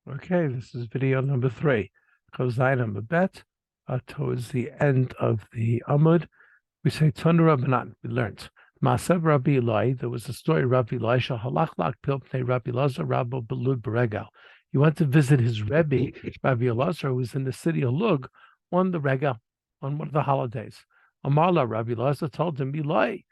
Okay, this is video number 3. Chosai number bet. Towards the end of the Amud, we say Tanu Rabbanan. We learned Maasev Rabbi Eloi. There was a story Rabbi Eloi Halach Lak Pilpnei Rabbi Lazar Rabbo Belud Beregal. He went to visit his Rebbe Rabbi Elazar, who was in the city of Lug, on the Regal, on one of the holidays. Amarla Rabbi Elazar told him, Eloi.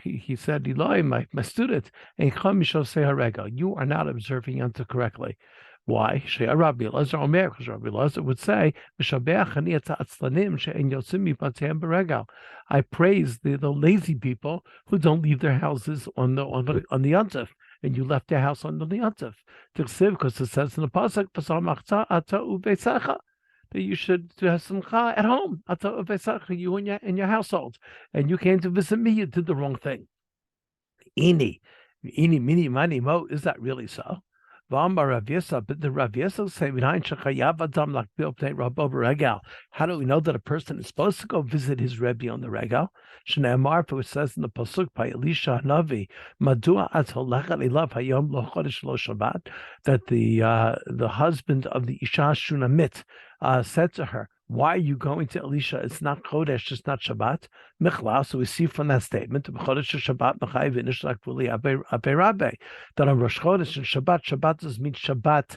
He said, Eloi, my student, you are not observing Yanta correctly. Why? Rabbi Elazar because Rabbi Elazar would say, I praise the lazy people who don't leave their houses on the Yontif, and you left your house on the Yontif. Because it says in the pasuk, that you should have simcha at home, you and your household, and you came to visit me. You did the wrong thing. Mini, mani, mo. Is that really so? But the Rav Yisrael say, how do we know that a person is supposed to go visit his Rebbe on the regal? Shneimar, for it says in the pasuk by Elisha Hanavi, Madua hayom lo chodesh lo Shabbat, that the husband of the Isha Shunamit said to her, why are you going to Elisha? It's not Chodesh, it's not Shabbat. Michla, so we see from that statement, Chodesh Shabbat, Mechai Vinish Lakvuli Abe Rabbe, that on Rosh Chodesh and Shabbat does mean Shabbat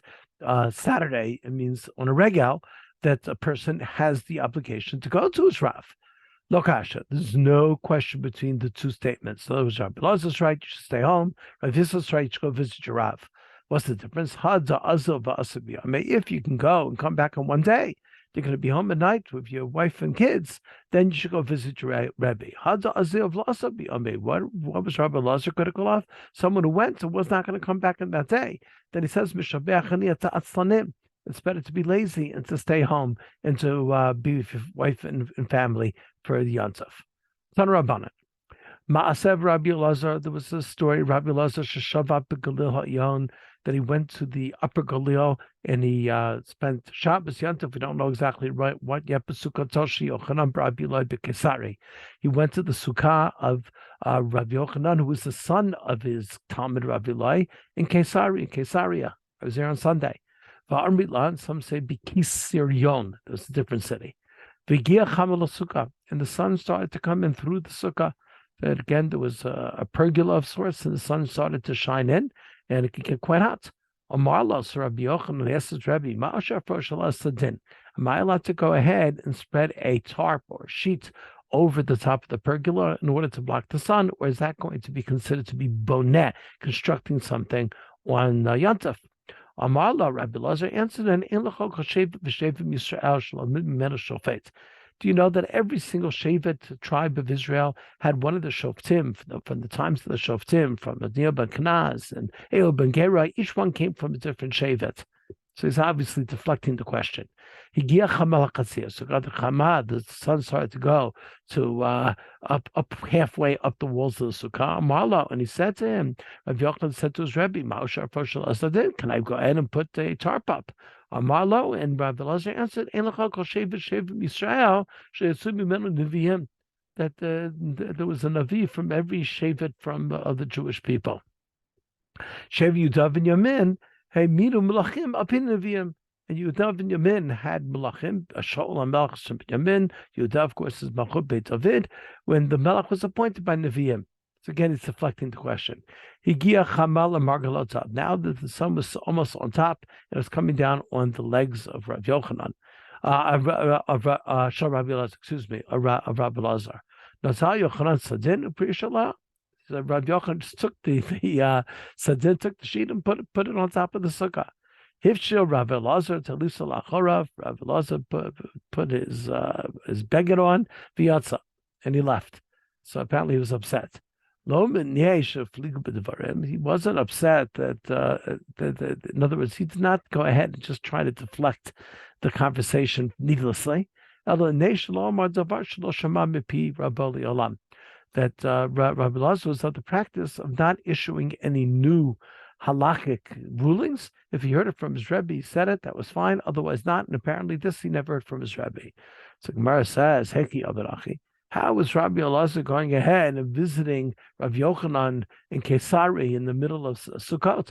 Saturday. It means on a regal that a person has the obligation to go to his Rav. Lokasha, there's no question between the two statements. So, Rabbi Elazar's right, you should stay home. Rabbi Yisrael's right, you should go visit your Rav. What's the difference? If you can go and come back in one day, you're going to be home at night with your wife and kids, then you should go visit your Rebbe. What was Rabbi Lazar critical of? Someone who went and was not going to come back in that day. Then he says, it's better to be lazy and to stay home and to be with your wife and family for the Yontif. Tan Rabbanan. Ma'asev Rabbi Elazar, there was a story, Rabbi Elazar Sheshavat Begalil Ha'yon, that he went to the Upper Galil and he spent Shabbos Yontif. We don't know exactly what yet, but Sukkot Toshi Yochanan Rabbi Eloi Bekesari. He went to the Sukkah of Rabbi Yochanan, who was the son of his Talmud Rabbi Eloi in Caesarea. I was there on Sunday. Va'armitlan, some say Bekisirion. It was a different city. V'gia Chamel Sukkah, and the sun started to come in through the Sukkah. That again, there was a pergola of sorts, and the sun started to shine in, and it could get quite hot. Amarlos, Rabbi Yochanan asked his Rebbe, am I allowed to go ahead and spread a tarp or a sheet over the top of the pergola in order to block the sun, or is that going to be considered to be boneh, constructing something on Yontif? Amarla, Rabbi Lazar answered, and do you know that every single Shevet tribe of Israel had one of the Shoftim from the times of the Shoftim, from Adnir ben Kenaz and Eel ben Gera? Each one came from a different Shevet. So he's obviously deflecting the question. So got the Chama, the sun started to go to up halfway up the walls of the Sukkah. Marlo, and he said to him, Rav Yochanan said to his Rebbe, can I go ahead and put a tarp up? Marlo, and Rav Elazar answered, that there was a Navi from every Shevet from the Jewish people. Shev Yudav and Yamin, hey, Miru Melachim up in Nevi'im. And Yudav and Yamin had Melachim, a Shaul HaMelech from Yamin. Yudav, of course, is Malchut Beit David, when the Melech was appointed by Nevi'im. So again, it's deflecting the question. Higia Chamal and Margalotav. Now that the sun was almost on top, it was coming down on the legs of Rav Yochanan, of Rabbi Elazar, of Rabbi Elazar. Nazal Yochanan Sadin, Uprishalah. So Rav Yochanan just took the Sadin, took the sheet and put it on top of the sukkah. Hifshil Rav Elazar Talisa Lachorav. Rav Elazar put his beggar on V'yatza, and he left. So apparently he was upset. He wasn't upset that, in other words, he did not go ahead and just try to deflect the conversation needlessly. That Rabbi Elazar was of the practice of not issuing any new halachic rulings. If he heard it from his Rebbe, he said it, that was fine. Otherwise not. And apparently this he never heard from his Rebbe. So Gemara says, Heki Abarachi. How was Rabbi Elazar going ahead and visiting Rav Yochanan in Kesari in the middle of Sukkot?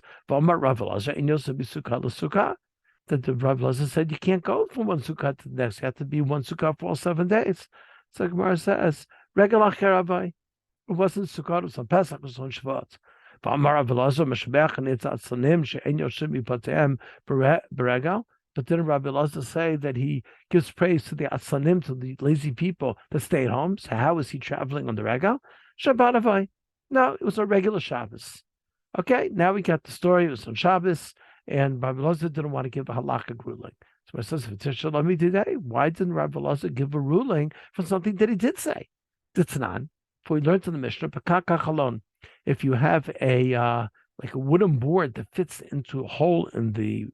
that the Rav Elazar said you can't go from one sukkah to the next. You have to be one sukkah for all 7 days. So Gemara says, Regel acher Avai. It wasn't sukkah, it was on Pesach, it was on Shavuot. But didn't Rabbi Elazar say that he gives praise to the atzanim, to the lazy people that stay at home? So how is he traveling on the regal? Shabbat Avai. No, it was a regular Shabbos. Okay, now we got the story. It was on Shabbos, and Rabbi Elazar didn't want to give a halakhic ruling. So I says, let me today. Why didn't Rabbi Elazar give a ruling for something that he did say? Ditznan. For we learned in the Mishnah, if you have a like a wooden board that fits into a hole in the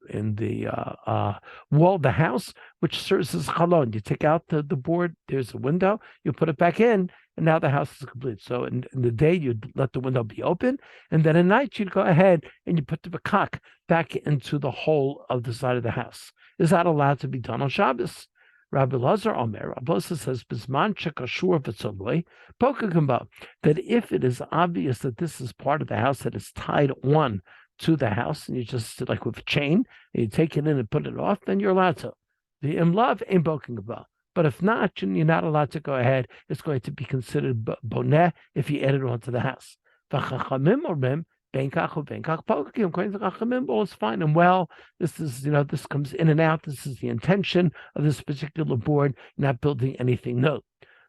wall of the house, which serves as chalon. You take out the board, there's a window, you put it back in, and now the house is complete. So in the day, you'd let the window be open, and then at night, you'd go ahead and you put the bakak back into the hole of the side of the house. Is that allowed to be done on Shabbos? Rabbi Elazar Omer, Rabbi Elazar says, "Bisman chekashur v'tzoloi pokagamba." That if it is obvious that this is part of the house that is tied on to the house, and you just like with a chain, and you take it in and put it off, then you're allowed to. The imlav ain't pokagamba. But if not, you're not allowed to go ahead. It's going to be considered boneh if you add it onto the house. V'chachamim orim. According to Chachamim, all is fine and well. This is, this comes in and out. This is the intention of this particular board, not building anything new.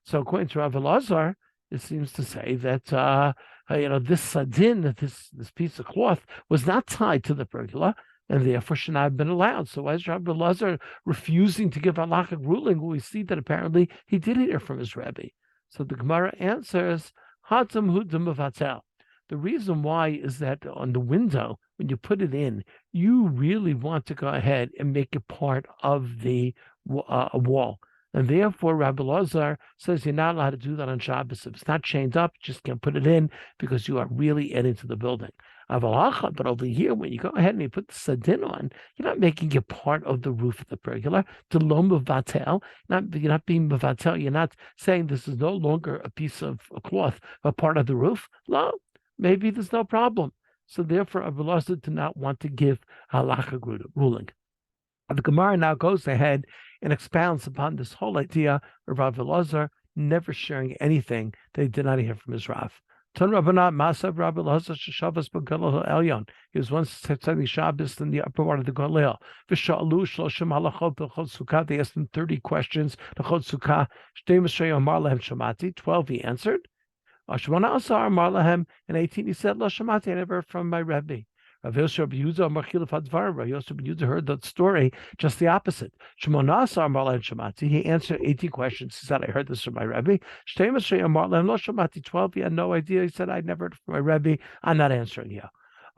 So according to Rav Elazar, it seems to say that, this sadin, this piece of cloth, was not tied to the pergola, and therefore should not have been allowed. So why is Rav Elazar refusing to give a halakhic ruling? We see that apparently he did hear from his Rebbe. So the Gemara answers, Hatam hudam avatel. The reason why is that on the window, when you put it in, you really want to go ahead and make it part of the wall. And therefore, Rabbi Elazar says you're not allowed to do that on Shabbos. If it's not chained up, you just can't put it in because you are really adding to the building. But over here, when you go ahead and you put the sadin on, you're not making it part of the roof of the pergola. To lo mevatel, you're not being mevatel. You're not saying this is no longer a piece of cloth, but part of the roof. No. Maybe there's no problem. So therefore, Rabbi Elazar did not want to give halakhic ruling. The Gemara now goes ahead and expounds upon this whole idea of Rabbi Elazar never sharing anything that he did not hear from his Rav. Ton Rabbanah Masav Rabbi Elazar Shavas B'Galil Elyon. He was once studying Shabbos in the upper part of the Galil. V'sha'alu shloshim halachot b'chol sukkah. They asked him 30 questions. B'chol sukkah. Shtei Masrei Amar Lehem Shamati. 12 he answered. Ashwana Asar Marlahem, and 18 he said, Lo Shamati, I never heard from my Rebbe. Rav Yosef Yehuda Marchil Fadvar. Rav Yosef Yehuda heard that story just the opposite. Shmona Asar Marlahem Shamati. He answered 18 questions. He said, I heard this from my Rebbe. Shtei Masrei Marlahem Lo Shamati. 12 he had no idea. He said, I never heard from my Rebbe. I'm not answering you.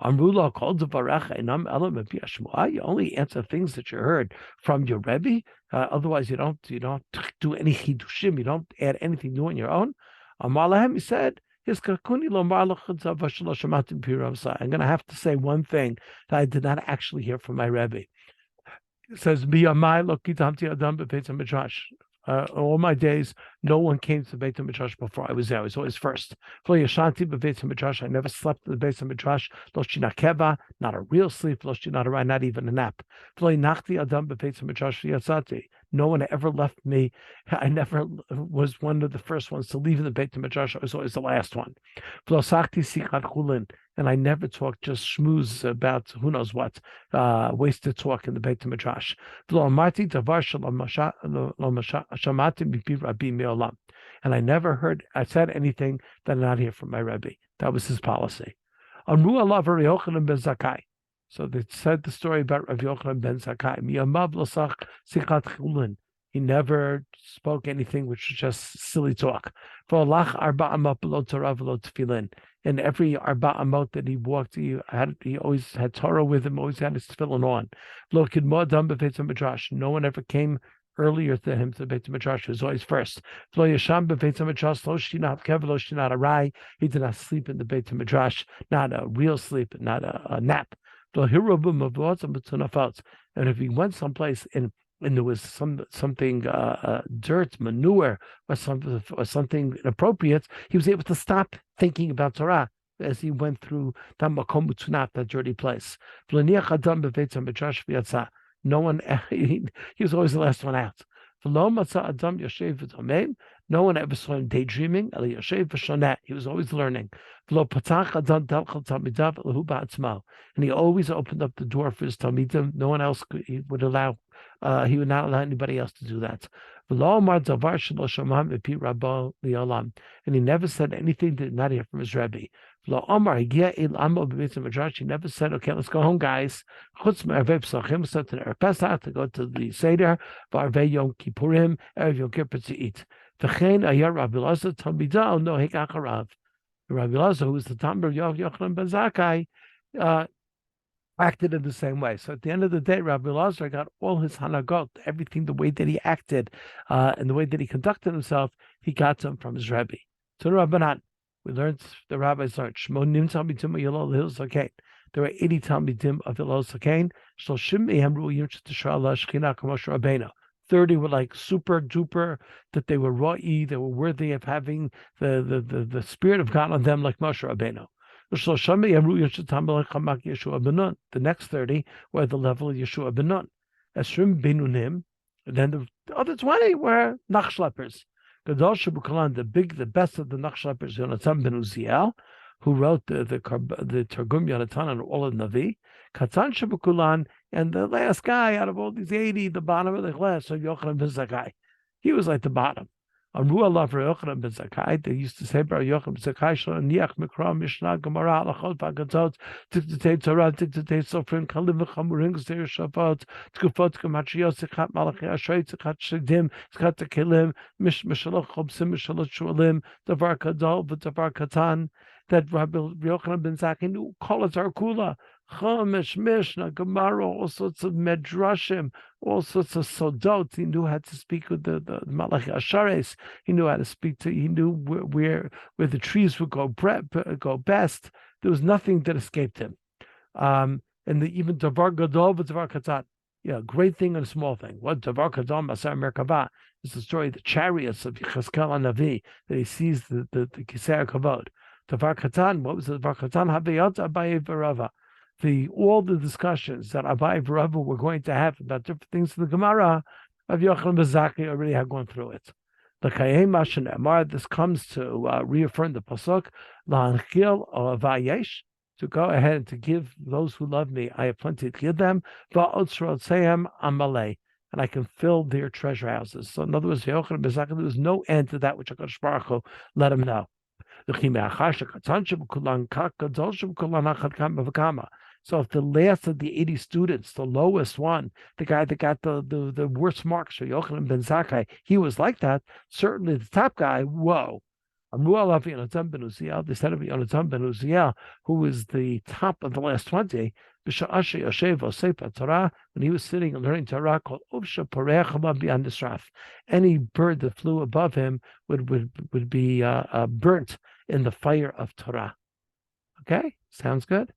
Amrullah called the Barecha Enam Elam Shmuah. You only answer things that you heard from your Rebbe. Otherwise, you don't do any chidushim. You don't add anything new on your own. Amalahem, he said, I'm going to have to say one thing that I did not actually hear from my Rebbe. It says, all my days, no one came to the Beit HaMidrash before I was there. I was always first. I never slept in the Beit HaMidrash. Not a real sleep, not even a nap. No one ever left me. I never was one of the first ones to leave in the Beit HaMidrash. I was always the last one. And I never talked just schmooze about who knows what, wasted talk in the Beit HaMidrash. And I never said anything that I did not hear from my Rebbe. That was his policy. So they said the story about Rav Yochanan ben Zakkai. He never spoke anything which was just silly talk. And every arba amot that he walked, he always had Torah with him, always had his tefillin on. No one ever came earlier than him to the Beit HaMidrash. He was always first. He did not sleep in the Beit HaMidrash, not a real sleep, not a nap. And if he went someplace and there was something dirt, manure, or something inappropriate, he was able to stop thinking about Torah as he went through that dirty place. No one, he was always the last one out. No one ever saw him daydreaming. He was always learning. And he always opened up the door for his talmidim. No one else he would allow. He would not allow anybody else to do that. And he never said anything that did not hear from his Rebbe. He never said, "Okay, let's go home, guys." Except to the Pesach to go to the Seder, V'Arvei Yom Kippurim, Erev Yom Kippur to eat. V'chein ayah Rabbi Elazar Talmidah no hekacharav. Rabbi Elazar, who was the Talmid of Yochanan ben Zakkai, acted in the same way. So at the end of the day, Rabbi Elazar got all his hanagot, everything, the way that he acted, and the way that he conducted himself, he got them from his Rebbe. So the Rabbanan, we learned, the rabbis learned, Shmonim Talmidim Yilol Hil Zakein. There were 80 Talmidim of Hillel Zakein. 30 were like super duper, that they were ra'i, they were worthy of having the Spirit of God on them, like Moshe Rabbeinu. The next 30 were at the level of Yeshua ben Nun. Esrim Benunim, and then the other 20 were Nachschleppers. The best of the Nachschleppers, Yonatan ben Uziel, who wrote the Targum Yonatan and all of Navi, Katan Shabukulan, and the last guy out of all these 80, the bottom of the class, so Yochanan ben Zakkai. He was like the bottom. Amru Allah for Yochanan ben Zakkai, they used to say, Bar Yochanan ben Zakkai, Shalom Niach Mikra, Mishnah, Gemara, Alachot, Vagatot, Dictate Torah, Dictate Sofrim, Kalim, Chamurim, Gzer, Shafot, Tkufot, Gematriot, Sikhat Malachi, Ashrei, Sikhat Shigdim, Sikhat Tekilim, Mishaloch, Chobsim, Mishaloch Shualim, Davar Kadol, Davar Katan, that Rabbi Yochanan ben Zakkai knew, Kol Atar Kula, Chumash, Mishnah, Gemara, all sorts of medrashim, all sorts of sodot. He knew how to speak with the Malachi Ashares. He knew how to speak to. He knew where the trees would go best. There was nothing that escaped him. And even Davar Gadol, Davar Katan. Yeah, great thing and a small thing. What Davar Gadol Masar Merkava is the story of the chariots of Yechezkel Navi that he sees the Kisei Kavod. Davar Katan. What was the Davar Katan? Havayot Abaye V'Rava. All the discussions that Abai and Rava were going to have about different things in the Gemara of Yochanan ben Zakkai already had gone through it. This comes to reaffirm the pasuk to go ahead and to give those who love me. I have plenty to give them. And I can fill their treasure houses. So in other words, Yochanan ben Zakkai, there was no end to that which HaKadosh Baruch Hu let him know. So if the last of the 80 students, the lowest one, the guy that got the worst marks for Yochanan ben Zakkai, he was like that, certainly the top guy, whoa. They said of Yonatan ben Uziel, who was the top of the last 20, when he was sitting and learning Torah, called any bird that flew above him would be burnt in the fire of Torah. Okay, sounds good.